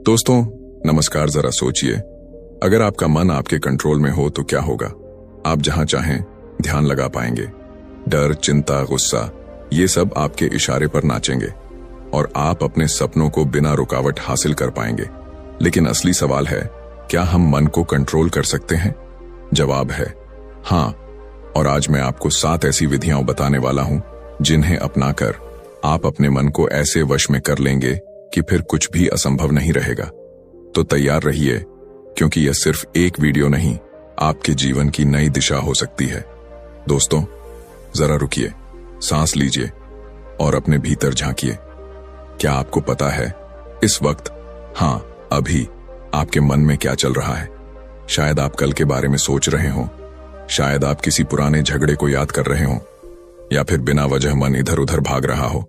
दोस्तों नमस्कार। जरा सोचिए, अगर आपका मन आपके कंट्रोल में हो तो क्या होगा। आप जहां चाहें ध्यान लगा पाएंगे। डर, चिंता, गुस्सा ये सब आपके इशारे पर नाचेंगे और आप अपने सपनों को बिना रुकावट हासिल कर पाएंगे। लेकिन असली सवाल है, क्या हम मन को कंट्रोल कर सकते हैं? जवाब है हाँ। और आज मैं आपको 7 ऐसी विधियां बताने वाला हूं जिन्हें अपनाकर आप अपने मन को ऐसे वश में कर लेंगे कि फिर कुछ भी असंभव नहीं रहेगा। तो तैयार रहिए, क्योंकि यह सिर्फ एक वीडियो नहीं, आपके जीवन की नई दिशा हो सकती है। दोस्तों जरा रुकिए, सांस लीजिए और अपने भीतर झांकिए। क्या आपको पता है इस वक्त, हाँ अभी, आपके मन में क्या चल रहा है? शायद आप कल के बारे में सोच रहे हो, शायद आप किसी पुराने झगड़े को याद कर रहे हो, या फिर बिना वजह मन इधर उधर भाग रहा हो।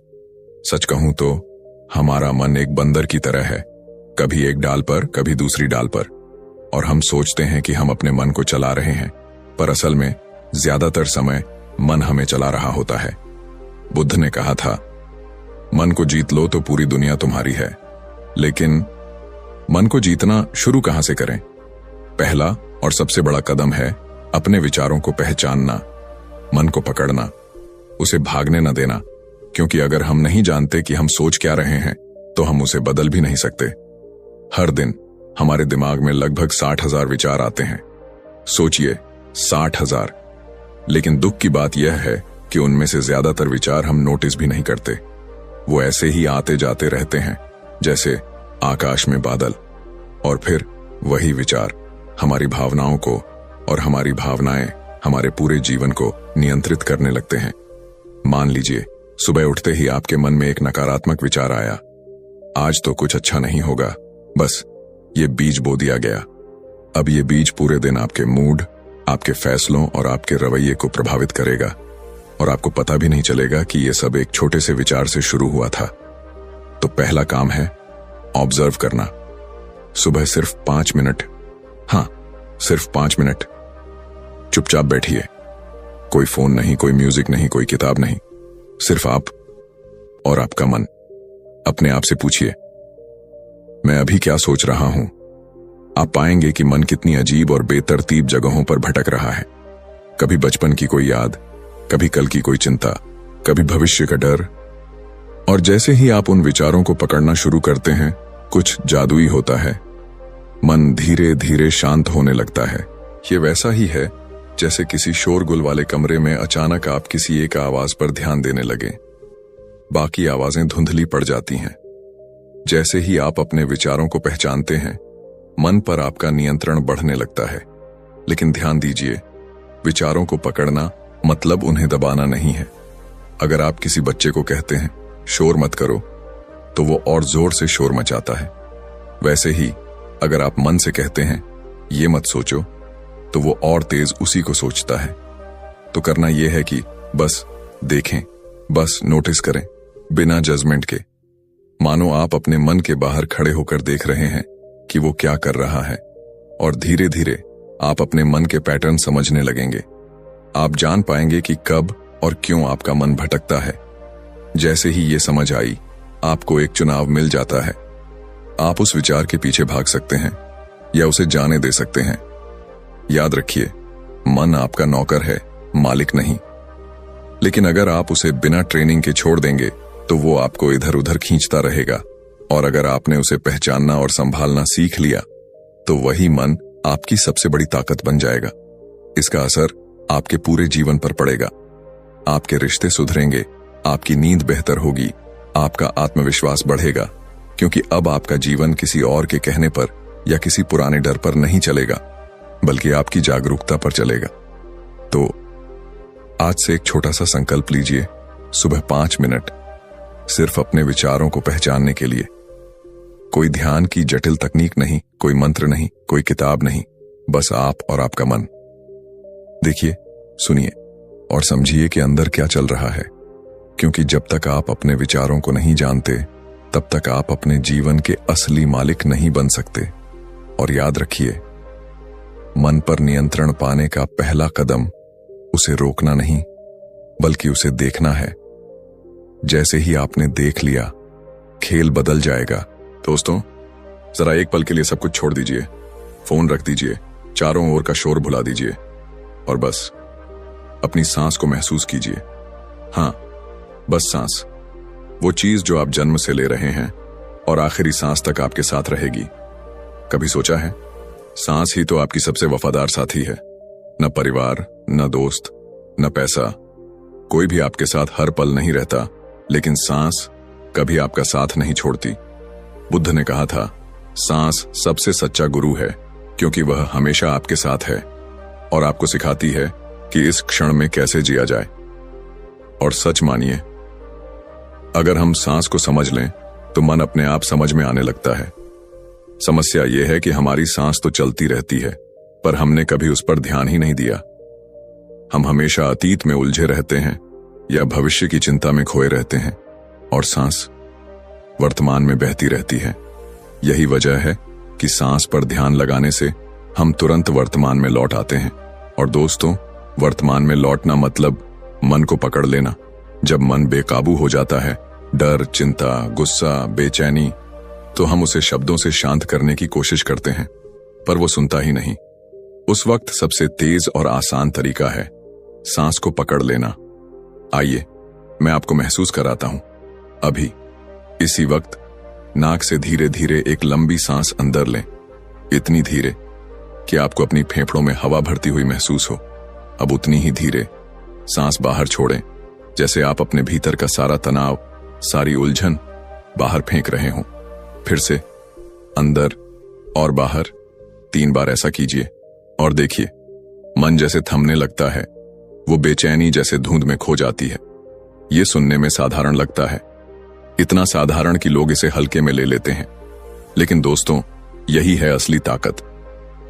सच कहूं तो हमारा मन एक बंदर की तरह है, कभी एक डाल पर कभी दूसरी डाल पर। और हम सोचते हैं कि हम अपने मन को चला रहे हैं, पर असल में ज्यादातर समय मन हमें चला रहा होता है। बुद्ध ने कहा था, मन को जीत लो तो पूरी दुनिया तुम्हारी है। लेकिन मन को जीतना शुरू कहां से करें? पहला और सबसे बड़ा कदम है अपने विचारों को पहचानना, मन को पकड़ना, उसे भागने न देना। क्योंकि अगर हम नहीं जानते कि हम सोच क्या रहे हैं तो हम उसे बदल भी नहीं सकते। हर दिन हमारे दिमाग में लगभग 60,000 विचार आते हैं। सोचिए, 60,000। लेकिन दुख की बात यह है कि उनमें से ज्यादातर विचार हम नोटिस भी नहीं करते। वो ऐसे ही आते जाते रहते हैं जैसे आकाश में बादल। और फिर वही विचार हमारी भावनाओं को और हमारी भावनाएं हमारे पूरे जीवन को नियंत्रित करने लगते हैं। मान लीजिए सुबह उठते ही आपके मन में एक नकारात्मक विचार आया, आज तो कुछ अच्छा नहीं होगा। बस ये बीज बो दिया गया। अब ये बीज पूरे दिन आपके मूड, आपके फैसलों और आपके रवैये को प्रभावित करेगा, और आपको पता भी नहीं चलेगा कि ये सब एक छोटे से विचार से शुरू हुआ था। तो पहला काम है ऑब्जर्व करना। सुबह सिर्फ 5 मिनट, हाँ सिर्फ 5 मिनट चुपचाप बैठिए। कोई फोन नहीं, कोई म्यूजिक नहीं, कोई किताब नहीं, सिर्फ आप और आपका मन। अपने आप से पूछिए, मैं अभी क्या सोच रहा हूं? आप पाएंगे कि मन कितनी अजीब और बेतरतीब जगहों पर भटक रहा है। कभी बचपन की कोई याद, कभी कल की कोई चिंता, कभी भविष्य का डर। और जैसे ही आप उन विचारों को पकड़ना शुरू करते हैं, कुछ जादुई होता है। मन धीरे धीरे शांत होने लगता है। ये वैसा ही है जैसे किसी शोरगुल वाले कमरे में अचानक आप किसी एक आवाज पर ध्यान देने लगे। बाकी आवाजें धुंधली पड़ जाती हैं। जैसे ही आप अपने विचारों को पहचानते हैं, मन पर आपका नियंत्रण बढ़ने लगता है। लेकिन ध्यान दीजिए, विचारों को पकड़ना मतलब उन्हें दबाना नहीं है। अगर आप किसी बच्चे को कहते हैं शोर मत करो, तो वो और जोर से शोर मचाता है। वैसे ही अगर आप मन से कहते हैं ये मत सोचो, तो वो और तेज उसी को सोचता है। तो करना यह है कि बस देखें, बस नोटिस करें, बिना जजमेंट के। मानो आप अपने मन के बाहर खड़े होकर देख रहे हैं कि वो क्या कर रहा है, और धीरे धीरे आप अपने मन के पैटर्न समझने लगेंगे। आप जान पाएंगे कि कब और क्यों आपका मन भटकता है। जैसे ही ये समझ आई, आपको एक चुनाव मिल जाता है। आप उस विचार के पीछे भाग सकते हैं या उसे जाने दे सकते हैं। याद रखिए, मन आपका नौकर है, मालिक नहीं। लेकिन अगर आप उसे बिना ट्रेनिंग के छोड़ देंगे तो वो आपको इधर उधर खींचता रहेगा। और अगर आपने उसे पहचानना और संभालना सीख लिया, तो वही मन आपकी सबसे बड़ी ताकत बन जाएगा। इसका असर आपके पूरे जीवन पर पड़ेगा। आपके रिश्ते सुधरेंगे, आपकी नींद बेहतर होगी, आपका आत्मविश्वास बढ़ेगा, क्योंकि अब आपका जीवन किसी और के कहने पर या किसी पुराने डर पर नहीं चलेगा, बल्कि आपकी जागरूकता पर चलेगा। तो आज से एक छोटा सा संकल्प लीजिए, सुबह 5 मिनट सिर्फ अपने विचारों को पहचानने के लिए। कोई ध्यान की जटिल तकनीक नहीं, कोई मंत्र नहीं, कोई किताब नहीं, बस आप और आपका मन। देखिए, सुनिए और समझिए कि अंदर क्या चल रहा है। क्योंकि जब तक आप अपने विचारों को नहीं जानते, तब तक आप अपने जीवन के असली मालिक नहीं बन सकते। और याद रखिए, मन पर नियंत्रण पाने का पहला कदम उसे रोकना नहीं, बल्कि उसे देखना है। जैसे ही आपने देख लिया, खेल बदल जाएगा। दोस्तों, जरा एक पल के लिए सब कुछ छोड़ दीजिए, फोन रख दीजिए, चारों ओर का शोर भुला दीजिए और बस अपनी सांस को महसूस कीजिए। हाँ, बस सांस, वो चीज जो आप जन्म से ले रहे हैं और आखिरी सांस तक आपके साथ रहेगी। कभी सोचा है, सांस ही तो आपकी सबसे वफादार साथी है। न परिवार, न दोस्त, न पैसा, कोई भी आपके साथ हर पल नहीं रहता, लेकिन सांस कभी आपका साथ नहीं छोड़ती। बुद्ध ने कहा था, सांस सबसे सच्चा गुरु है, क्योंकि वह हमेशा आपके साथ है और आपको सिखाती है कि इस क्षण में कैसे जिया जाए। और सच मानिए, अगर हम सांस को समझ लें तो मन अपने आप समझ में आने लगता है। समस्या यह है कि हमारी सांस तो चलती रहती है, पर हमने कभी उस पर ध्यान ही नहीं दिया। हम हमेशा अतीत में उलझे रहते हैं या भविष्य की चिंता में खोए रहते हैं, और सांस वर्तमान में बहती रहती है। यही वजह है कि सांस पर ध्यान लगाने से हम तुरंत वर्तमान में लौट आते हैं। और दोस्तों, वर्तमान में लौटना मतलब मन को पकड़ लेना। जब मन बेकाबू हो जाता है, डर, चिंता, गुस्सा, बेचैनी, तो हम उसे शब्दों से शांत करने की कोशिश करते हैं, पर वो सुनता ही नहीं। उस वक्त सबसे तेज और आसान तरीका है सांस को पकड़ लेना। आइए, मैं आपको महसूस कराता हूं। अभी इसी वक्त नाक से धीरे धीरे एक लंबी सांस अंदर लें, इतनी धीरे कि आपको अपनी फेफड़ों में हवा भरती हुई महसूस हो। अब उतनी ही धीरे सांस बाहर छोड़ें, जैसे आप अपने भीतर का सारा तनाव, सारी उलझन बाहर फेंक रहे हों। फिर से अंदर और बाहर 3 बार ऐसा कीजिए और देखिए, मन जैसे थमने लगता है, वो बेचैनी जैसे धुंध में खो जाती है। ये सुनने में साधारण लगता है, इतना साधारण कि लोग इसे हल्के में ले लेते हैं, लेकिन दोस्तों, यही है असली ताकत।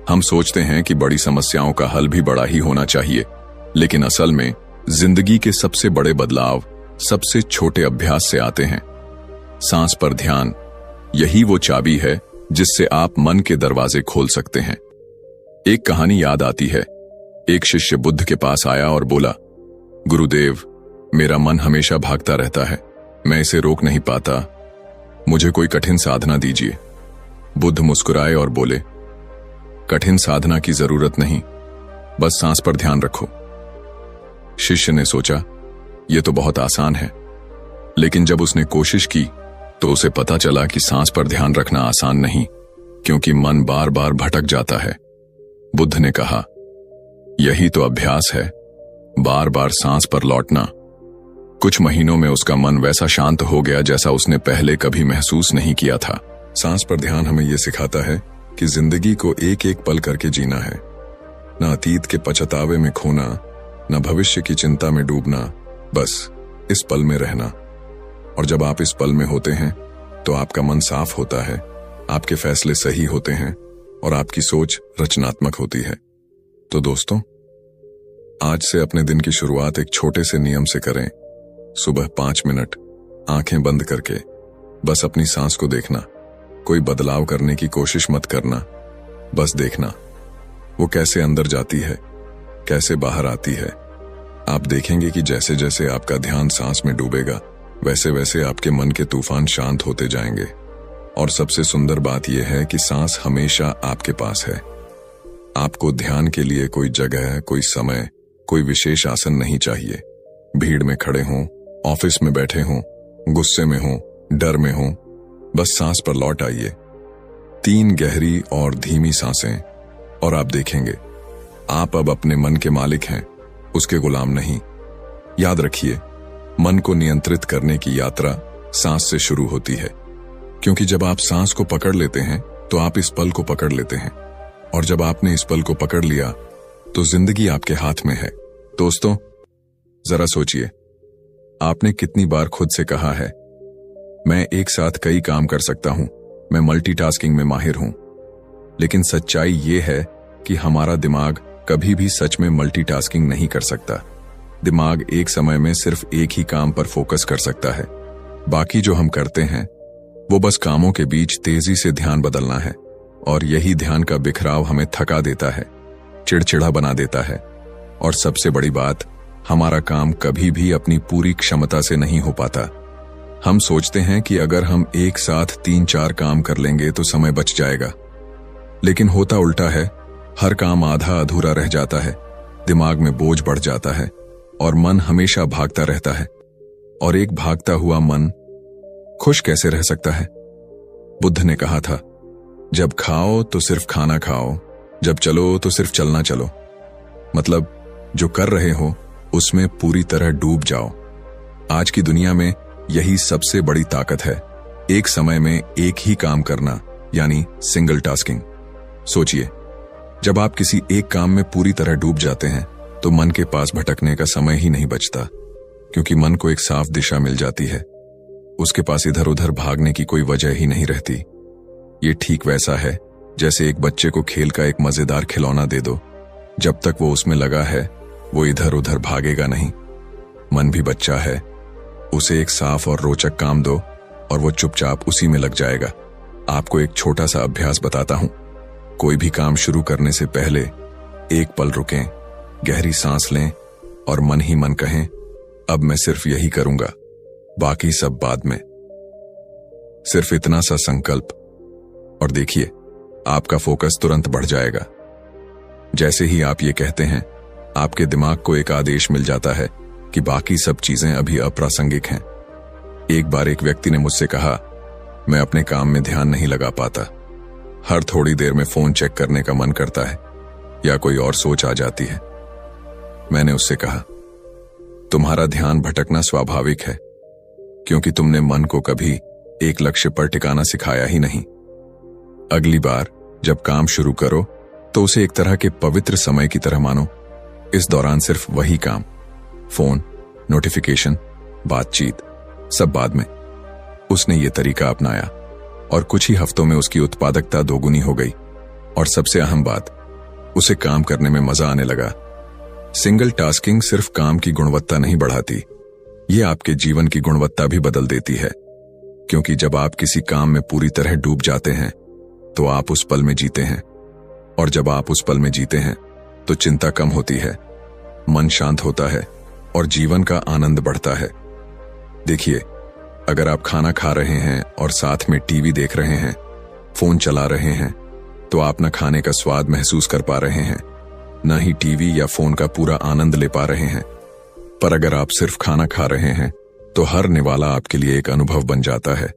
हम सोचते हैं कि बड़ी समस्याओं का हल भी बड़ा ही होना चाहिए, लेकिन असल में जिंदगी के सबसे बड़े बदलाव सबसे छोटे अभ्यास से आते हैं। सांस पर ध्यान, यही वो चाबी है जिससे आप मन के दरवाजे खोल सकते हैं। एक कहानी याद आती है। एक शिष्य बुद्ध के पास आया और बोला, गुरुदेव, मेरा मन हमेशा भागता रहता है, मैं इसे रोक नहीं पाता, मुझे कोई कठिन साधना दीजिए। बुद्ध मुस्कुराए और बोले, कठिन साधना की जरूरत नहीं, बस सांस पर ध्यान रखो। शिष्य ने सोचा, यह तो बहुत आसान है, लेकिन जब उसने कोशिश की तो उसे पता चला कि सांस पर ध्यान रखना आसान नहीं, क्योंकि मन बार बार भटक जाता है। बुद्ध ने कहा, यही तो अभ्यास है, बार बार सांस पर लौटना। कुछ महीनों में उसका मन वैसा शांत हो गया जैसा उसने पहले कभी महसूस नहीं किया था। सांस पर ध्यान हमें यह सिखाता है कि जिंदगी को एक एक पल करके जीना है, न अतीत के पछतावे में खोना, न भविष्य की चिंता में डूबना, बस इस पल में रहना। और जब आप इस पल में होते हैं तो आपका मन साफ होता है, आपके फैसले सही होते हैं और आपकी सोच रचनात्मक होती है। तो दोस्तों, आज से अपने दिन की शुरुआत एक छोटे से नियम से करें। सुबह 5 मिनट आंखें बंद करके बस अपनी सांस को देखना। कोई बदलाव करने की कोशिश मत करना, बस देखना वो कैसे अंदर जाती है, कैसे बाहर आती है। आप देखेंगे कि जैसे जैसे आपका ध्यान सांस में डूबेगा, वैसे वैसे आपके मन के तूफान शांत होते जाएंगे। और सबसे सुंदर बात यह है कि सांस हमेशा आपके पास है। आपको ध्यान के लिए कोई जगह, कोई समय, कोई विशेष आसन नहीं चाहिए। भीड़ में खड़े हों, ऑफिस में बैठे हों, गुस्से में हों, डर में हों, बस सांस पर लौट आइए। 3 गहरी और धीमी सांसें, और आप देखेंगे आप अब अपने मन के मालिक हैं, उसके गुलाम नहीं। याद रखिए, मन को नियंत्रित करने की यात्रा सांस से शुरू होती है, क्योंकि जब आप सांस को पकड़ लेते हैं तो आप इस पल को पकड़ लेते हैं, और जब आपने इस पल को पकड़ लिया तो जिंदगी आपके हाथ में है। दोस्तों, जरा सोचिए, आपने कितनी बार खुद से कहा है, मैं एक साथ कई काम कर सकता हूं, मैं मल्टीटास्किंग में माहिर हूं। लेकिन सच्चाई ये है कि हमारा दिमाग कभी भी सच में मल्टीटास्किंग नहीं कर सकता। दिमाग एक समय में सिर्फ एक ही काम पर फोकस कर सकता है। बाकी जो हम करते हैं वो बस कामों के बीच तेजी से ध्यान बदलना है, और यही ध्यान का बिखराव हमें थका देता है, चिड़चिड़ा बना देता है। और सबसे बड़ी बात, हमारा काम कभी भी अपनी पूरी क्षमता से नहीं हो पाता। हम सोचते हैं कि अगर हम एक साथ 3-4 काम कर लेंगे तो समय बच जाएगा, लेकिन होता उल्टा है। हर काम आधा अधूरा रह जाता है, दिमाग में बोझ बढ़ जाता है और मन हमेशा भागता रहता है। और एक भागता हुआ मन खुश कैसे रह सकता है? बुद्ध ने कहा था, जब खाओ तो सिर्फ खाना खाओ, जब चलो तो सिर्फ चलना चलो। मतलब जो कर रहे हो उसमें पूरी तरह डूब जाओ। आज की दुनिया में यही सबसे बड़ी ताकत है, एक समय में एक ही काम करना, यानी सिंगल टास्किंग। सोचिए, जब आप किसी एक काम में पूरी तरह डूब जाते हैं तो मन के पास भटकने का समय ही नहीं बचता, क्योंकि मन को एक साफ दिशा मिल जाती है। उसके पास इधर उधर भागने की कोई वजह ही नहीं रहती। ये ठीक वैसा है जैसे एक बच्चे को खेल का एक मजेदार खिलौना दे दो, जब तक वो उसमें लगा है वो इधर उधर भागेगा नहीं। मन भी बच्चा है, उसे एक साफ और रोचक काम दो और वो चुपचाप उसी में लग जाएगा। आपको एक छोटा सा अभ्यास बताता हूं। कोई भी काम शुरू करने से पहले एक पल रुकें, गहरी सांस लें और मन ही मन कहें, अब मैं सिर्फ यही करूंगा, बाकी सब बाद में। सिर्फ इतना सा संकल्प, और देखिए आपका फोकस तुरंत बढ़ जाएगा। जैसे ही आप ये कहते हैं, आपके दिमाग को एक आदेश मिल जाता है कि बाकी सब चीजें अभी अप्रासंगिक हैं। एक बार एक व्यक्ति ने मुझसे कहा, मैं अपने काम में ध्यान नहीं लगा पाता, हर थोड़ी देर में फोन चेक करने का मन करता है या कोई और सोच आ जाती है। मैंने उससे कहा, तुम्हारा ध्यान भटकना स्वाभाविक है, क्योंकि तुमने मन को कभी एक लक्ष्य पर टिकाना सिखाया ही नहीं। अगली बार जब काम शुरू करो तो उसे एक तरह के पवित्र समय की तरह मानो। इस दौरान सिर्फ वही काम, फोन, नोटिफिकेशन, बातचीत सब बाद में। उसने ये तरीका अपनाया और कुछ ही हफ्तों में उसकी उत्पादकता दोगुनी हो गई, और सबसे अहम बात, उसे काम करने में मजा आने लगा। सिंगल टास्किंग सिर्फ काम की गुणवत्ता नहीं बढ़ाती, ये आपके जीवन की गुणवत्ता भी बदल देती है, क्योंकि जब आप किसी काम में पूरी तरह डूब जाते हैं तो आप उस पल में जीते हैं, और जब आप उस पल में जीते हैं तो चिंता कम होती है, मन शांत होता है और जीवन का आनंद बढ़ता है। देखिए, अगर आप खाना खा रहे हैं और साथ में टीवी देख रहे हैं, फोन चला रहे हैं, तो आप न खाने का स्वाद महसूस कर पा रहे हैं, न ही टीवी या फोन का पूरा आनंद ले पा रहे हैं। पर अगर आप सिर्फ खाना खा रहे हैं तो हर निवाला आपके लिए एक अनुभव बन जाता है,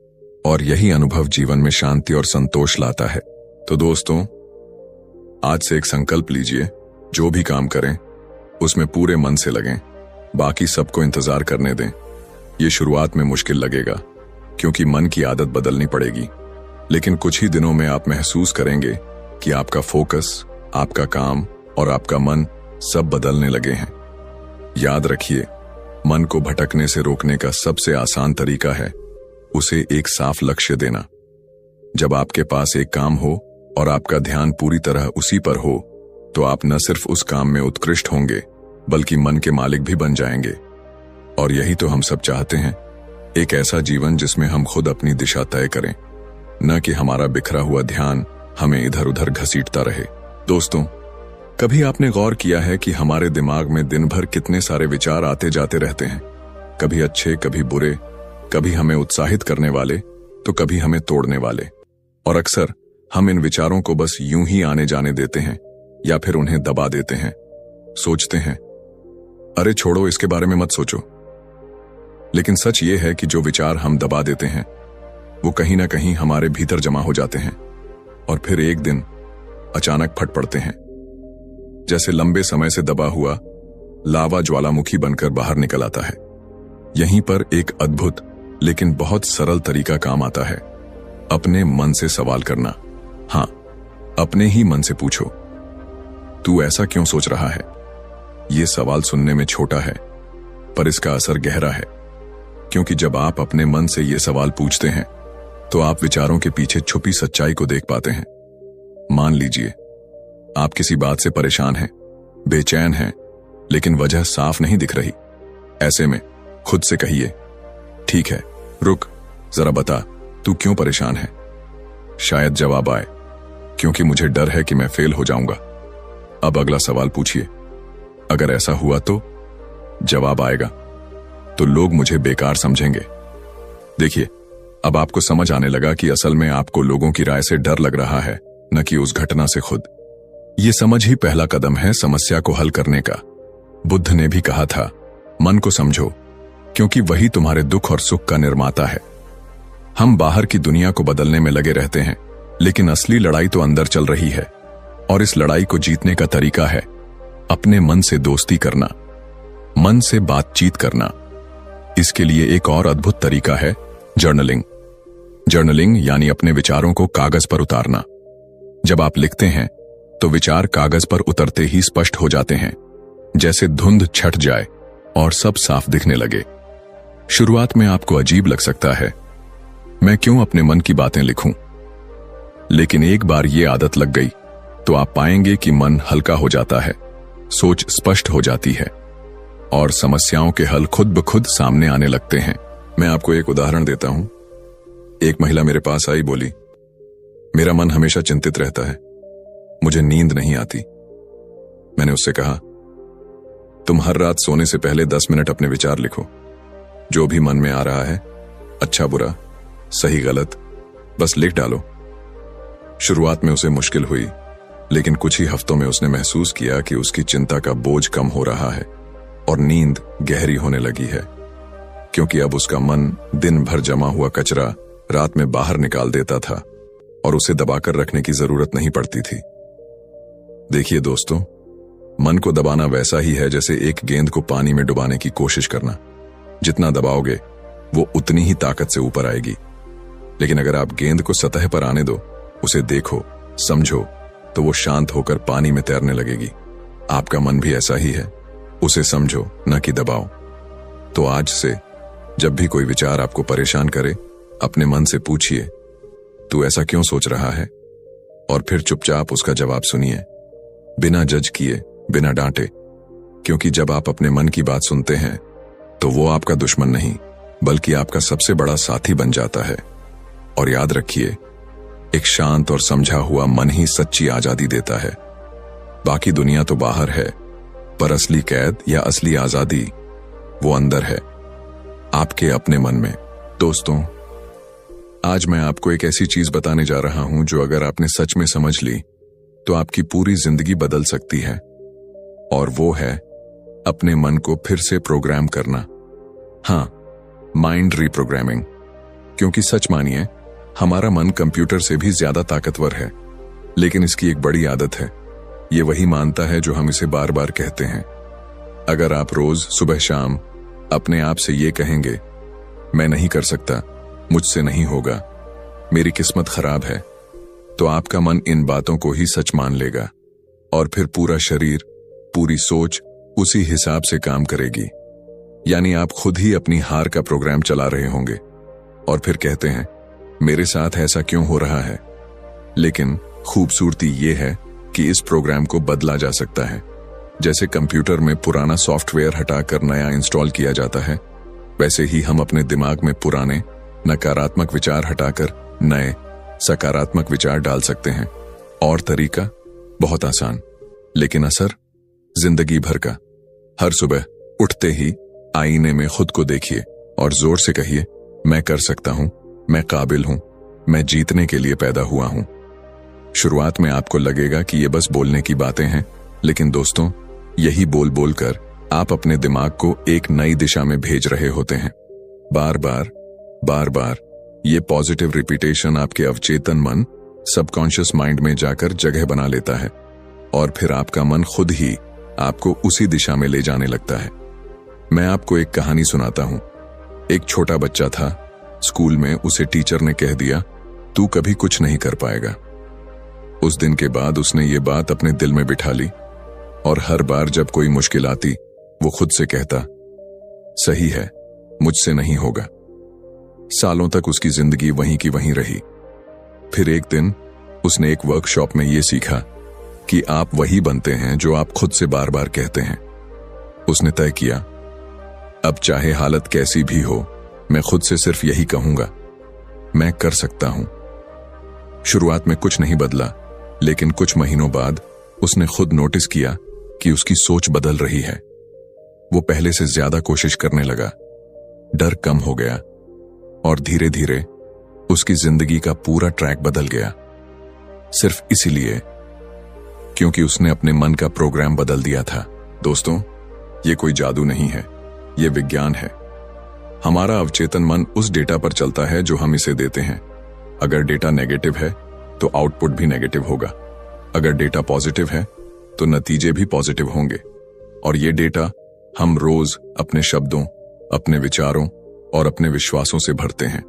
और यही अनुभव जीवन में शांति और संतोष लाता है। तो दोस्तों, आज से एक संकल्प लीजिए, जो भी काम करें उसमें पूरे मन से लगें, बाकी सबको इंतजार करने दें। ये शुरुआत में मुश्किल लगेगा, क्योंकि मन की आदत बदलनी पड़ेगी, लेकिन कुछ ही दिनों में आप महसूस करेंगे कि आपका फोकस, आपका काम और आपका मन सब बदलने लगे हैं। याद रखिए, मन को भटकने से रोकने का सबसे आसान तरीका है उसे एक साफ लक्ष्य देना। जब आपके पास एक काम हो और आपका ध्यान पूरी तरह उसी पर हो, तो आप न सिर्फ उस काम में उत्कृष्ट होंगे, बल्कि मन के मालिक भी बन जाएंगे। और यही तो हम सब चाहते हैं, एक ऐसा जीवन जिसमें हम खुद अपनी दिशा तय करें, न कि हमारा बिखरा हुआ ध्यान हमें इधर उधर घसीटता रहे। दोस्तों, कभी आपने गौर किया है कि हमारे दिमाग में दिन भर कितने सारे विचार आते जाते रहते हैं, कभी अच्छे, कभी बुरे, कभी हमें उत्साहित करने वाले तो कभी हमें तोड़ने वाले। और अक्सर हम इन विचारों को बस यूं ही आने जाने देते हैं या फिर उन्हें दबा देते हैं। सोचते हैं, अरे छोड़ो, इसके बारे में मत सोचो। लेकिन सच ये है कि जो विचार हम दबा देते हैं वो कहीं ना कहीं हमारे भीतर जमा हो जाते हैं और फिर एक दिन अचानक फट पड़ते हैं, जैसे लंबे समय से दबा हुआ लावा ज्वालामुखी बनकर बाहर निकल आता है। यहीं पर एक अद्भुत लेकिन बहुत सरल तरीका काम आता है, अपने मन से सवाल करना। हाँ, अपने ही मन से पूछो, तू ऐसा क्यों सोच रहा है? ये सवाल सुनने में छोटा है, पर इसका असर गहरा है, क्योंकि जब आप अपने मन से ये सवाल पूछते हैं तो आप विचारों के पीछे छुपी सच्चाई को देख पाते हैं। मान लीजिए आप किसी बात से परेशान हैं, बेचैन हैं, लेकिन वजह साफ नहीं दिख रही। ऐसे में खुद से कहिए, ठीक है, रुक, जरा बता, तू क्यों परेशान है? शायद जवाब आए, क्योंकि मुझे डर है कि मैं फेल हो जाऊंगा। अब अगला सवाल पूछिए, अगर ऐसा हुआ तो? जवाब आएगा, तो लोग मुझे बेकार समझेंगे। देखिए, अब आपको समझ आने लगा कि असल में आपको लोगों की राय से डर लग रहा है, न कि उस घटना से खुद। ये समझ ही पहला कदम है समस्या को हल करने का। बुद्ध ने भी कहा था, मन को समझो, क्योंकि वही तुम्हारे दुख और सुख का निर्माता है। हम बाहर की दुनिया को बदलने में लगे रहते हैं, लेकिन असली लड़ाई तो अंदर चल रही है। और इस लड़ाई को जीतने का तरीका है अपने मन से दोस्ती करना, मन से बातचीत करना। इसके लिए एक और अद्भुत तरीका है जर्नलिंग। जर्नलिंग यानी अपने विचारों को कागज पर उतारना। जब आप लिखते हैं तो विचार कागज पर उतरते ही स्पष्ट हो जाते हैं, जैसे धुंध छट जाए और सब साफ दिखने लगे। शुरुआत में आपको अजीब लग सकता है, मैं क्यों अपने मन की बातें लिखूं? लेकिन एक बार ये आदत लग गई तो आप पाएंगे कि मन हल्का हो जाता है, सोच स्पष्ट हो जाती है और समस्याओं के हल खुद ब खुद सामने आने लगते हैं। मैं आपको एक उदाहरण देता हूं। एक महिला मेरे पास आई, बोली, मेरा मन हमेशा चिंतित रहता है, मुझे नींद नहीं आती। मैंने उससे कहा, तुम हर रात सोने से पहले 10 मिनट अपने विचार लिखो, जो भी मन में आ रहा है, अच्छा बुरा, सही गलत, बस लिख डालो। शुरुआत में उसे मुश्किल हुई, लेकिन कुछ ही हफ्तों में उसने महसूस किया कि उसकी चिंता का बोझ कम हो रहा है और नींद गहरी होने लगी है, क्योंकि अब उसका मन दिन भर जमा हुआ कचरा रात में बाहर निकाल देता था और उसे दबाकर रखने की जरूरत नहीं पड़ती थी। देखिए दोस्तों, मन को दबाना वैसा ही है जैसे एक गेंद को पानी में डुबाने की कोशिश करना। जितना दबाओगे वो उतनी ही ताकत से ऊपर आएगी। लेकिन अगर आप गेंद को सतह पर आने दो, उसे देखो, समझो, तो वो शांत होकर पानी में तैरने लगेगी। आपका मन भी ऐसा ही है, उसे समझो, न कि दबाओ। तो आज से जब भी कोई विचार आपको परेशान करे, अपने मन से पूछिए, तू ऐसा क्यों सोच रहा है? और फिर चुपचाप उसका जवाब सुनिए, बिना जज किए, बिना डांटे। क्योंकि जब आप अपने मन की बात सुनते हैं तो वो आपका दुश्मन नहीं, बल्कि आपका सबसे बड़ा साथी बन जाता है। और याद रखिए, एक शांत और समझा हुआ मन ही सच्ची आजादी देता है। बाकी दुनिया तो बाहर है, पर असली कैद या असली आजादी वो अंदर है, आपके अपने मन में। दोस्तों, आज मैं आपको एक ऐसी चीज बताने जा रहा हूं जो अगर आपने सच में समझ ली तो आपकी पूरी जिंदगी बदल सकती है। और वो है अपने मन को फिर से प्रोग्राम करना। हाँ, माइंड रीप्रोग्रामिंग। क्योंकि सच मानिए, हमारा मन कंप्यूटर से भी ज्यादा ताकतवर है, लेकिन इसकी एक बड़ी आदत है, ये वही मानता है जो हम इसे बार बार कहते हैं। अगर आप रोज सुबह शाम अपने आप से ये कहेंगे, मैं नहीं कर सकता, मुझसे नहीं होगा, मेरी किस्मत खराब है, तो आपका मन इन बातों को ही सच मान लेगा और फिर पूरा शरीर, पूरी सोच उसी हिसाब से काम करेगी। यानी आप खुद ही अपनी हार का प्रोग्राम चला रहे होंगे और फिर कहते हैं, मेरे साथ ऐसा क्यों हो रहा है? लेकिन खूबसूरती ये है कि इस प्रोग्राम को बदला जा सकता है। जैसे कंप्यूटर में पुराना सॉफ्टवेयर हटाकर नया इंस्टॉल किया जाता है, वैसे ही हम अपने दिमाग में पुराने नकारात्मक विचार हटाकर नए सकारात्मक विचार डाल सकते हैं। और तरीका बहुत आसान, लेकिन असर जिंदगी भर का। हर सुबह उठते ही आईने में खुद को देखिए और जोर से कहिए, मैं कर सकता हूं, मैं काबिल हूं, मैं जीतने के लिए पैदा हुआ हूं। शुरुआत में आपको लगेगा कि ये बस बोलने की बातें हैं, लेकिन दोस्तों, यही बोल बोल कर आप अपने दिमाग को एक नई दिशा में भेज रहे होते हैं। बार बार ये पॉजिटिव रिपीटेशन आपके अवचेतन मन, सबकॉन्शियस माइंड में जाकर जगह बना लेता है और फिर आपका मन खुद ही आपको उसी दिशा में ले जाने लगता है। मैं आपको एक कहानी सुनाता हूं। एक छोटा बच्चा था, स्कूल में उसे टीचर ने कह दिया, तू कभी कुछ नहीं कर पाएगा। उस दिन के बाद उसने ये बात अपने दिल में बिठा ली और हर बार जब कोई मुश्किल आती, वो खुद से कहता, सही है, मुझसे नहीं होगा। सालों तक उसकी जिंदगी वहीं की वहीं रही। फिर एक दिन उसने एक वर्कशॉप में ये सीखा कि आप वही बनते हैं जो आप खुद से बार बार कहते हैं। उसने तय किया, अब चाहे हालत कैसी भी हो, मैं खुद से सिर्फ यही कहूंगा, मैं कर सकता हूं। शुरुआत में कुछ नहीं बदला, लेकिन कुछ महीनों बाद उसने खुद नोटिस किया कि उसकी सोच बदल रही है। वो पहले से ज्यादा कोशिश करने लगा, डर कम हो गया, और धीरे धीरे उसकी जिंदगी का पूरा ट्रैक बदल गया। सिर्फ इसीलिए क्योंकि उसने अपने मन का प्रोग्राम बदल दिया था। दोस्तों, ये कोई जादू नहीं है, ये विज्ञान है। हमारा अवचेतन मन उस डेटा पर चलता है जो हम इसे देते हैं। अगर डेटा नेगेटिव है तो आउटपुट भी नेगेटिव होगा। अगर डेटा पॉजिटिव है तो नतीजे भी पॉजिटिव होंगे। और ये डेटा हम रोज अपने शब्दों, अपने विचारों और अपने विश्वासों से भरते हैं।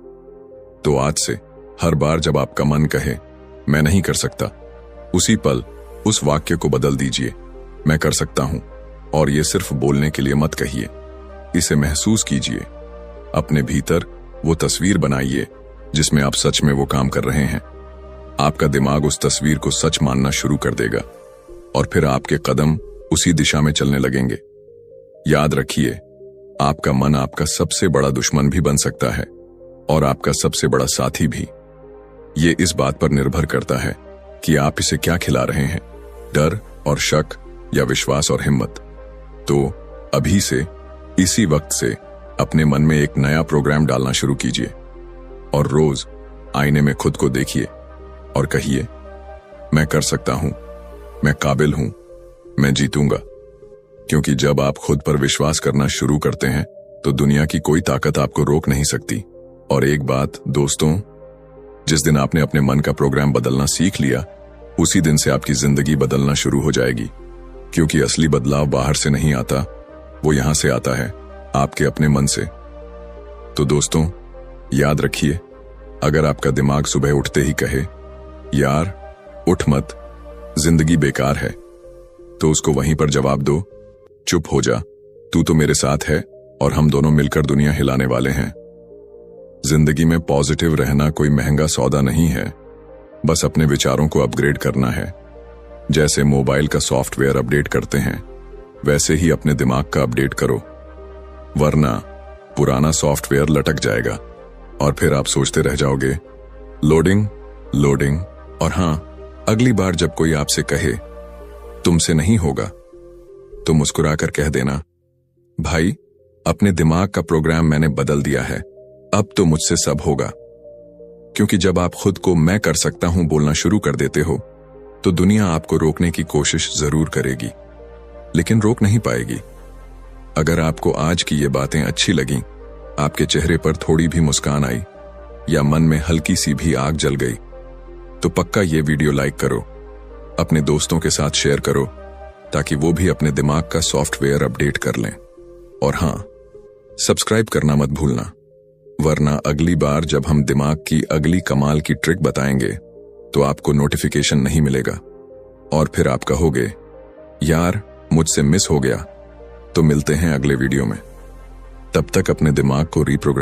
तो आज से हर बार जब आपका मन कहे मैं नहीं कर सकता, उसी पल उस वाक्य को बदल दीजिए, मैं कर सकता हूं। और ये सिर्फ बोलने के लिए मत कहिए, इसे महसूस कीजिए। अपने भीतर वो तस्वीर बनाइए जिसमें आप सच में वो काम कर रहे हैं। आपका दिमाग उस तस्वीर को सच मानना शुरू कर देगा और फिर आपके कदम उसी दिशा में चलने लगेंगे। याद रखिए, आपका मन आपका सबसे बड़ा दुश्मन भी बन सकता है और आपका सबसे बड़ा साथी भी। ये इस बात पर निर्भर करता है कि आप इसे क्या खिला रहे हैं, डर और शक या विश्वास और हिम्मत। तो अभी से, इसी वक्त से अपने मन में एक नया प्रोग्राम डालना शुरू कीजिए और रोज आईने में खुद को देखिए और कहिए मैं कर सकता हूं, मैं काबिल हूं, मैं जीतूंगा। क्योंकि जब आप खुद पर विश्वास करना शुरू करते हैं तो दुनिया की कोई ताकत आपको रोक नहीं सकती। और एक बात दोस्तों, जिस दिन आपने अपने मन का प्रोग्राम बदलना सीख लिया, उसी दिन से आपकी जिंदगी बदलना शुरू हो जाएगी। क्योंकि असली बदलाव बाहर से नहीं आता, वो यहां से आता है, आपके अपने मन से। तो दोस्तों, याद रखिए, अगर आपका दिमाग सुबह उठते ही कहे यार उठ मत, जिंदगी बेकार है, तो उसको वहीं पर जवाब दो, चुप हो जा, तू तो मेरे साथ है और हम दोनों मिलकर दुनिया हिलाने वाले हैं। जिंदगी में पॉजिटिव रहना कोई महंगा सौदा नहीं है, बस अपने विचारों को अपग्रेड करना है। जैसे मोबाइल का सॉफ्टवेयर अपडेट करते हैं, वैसे ही अपने दिमाग का अपडेट करो, वरना पुराना सॉफ्टवेयर लटक जाएगा और फिर आप सोचते रह जाओगे लोडिंग लोडिंग। और हां, अगली बार जब कोई आपसे कहे तुमसे नहीं होगा, तो मुस्कुराकर कह देना भाई, अपने दिमाग का प्रोग्राम मैंने बदल दिया है, अब तो मुझसे सब होगा। क्योंकि जब आप खुद को मैं कर सकता हूं बोलना शुरू कर देते हो, तो दुनिया आपको रोकने की कोशिश जरूर करेगी, लेकिन रोक नहीं पाएगी। अगर आपको आज की ये बातें अच्छी लगीं, आपके चेहरे पर थोड़ी भी मुस्कान आई या मन में हल्की सी भी आग जल गई, तो पक्का ये वीडियो लाइक करो, अपने दोस्तों के साथ शेयर करो, ताकि वो भी अपने दिमाग का सॉफ्टवेयर अपडेट कर लें। और हां, सब्सक्राइब करना मत भूलना, वरना अगली बार जब हम दिमाग की अगली कमाल की ट्रिक बताएंगे तो आपको नोटिफिकेशन नहीं मिलेगा और फिर आप कहोगे यार मुझसे मिस हो गया। तो मिलते हैं अगले वीडियो में, तब तक अपने दिमाग को रीप्रोग्राम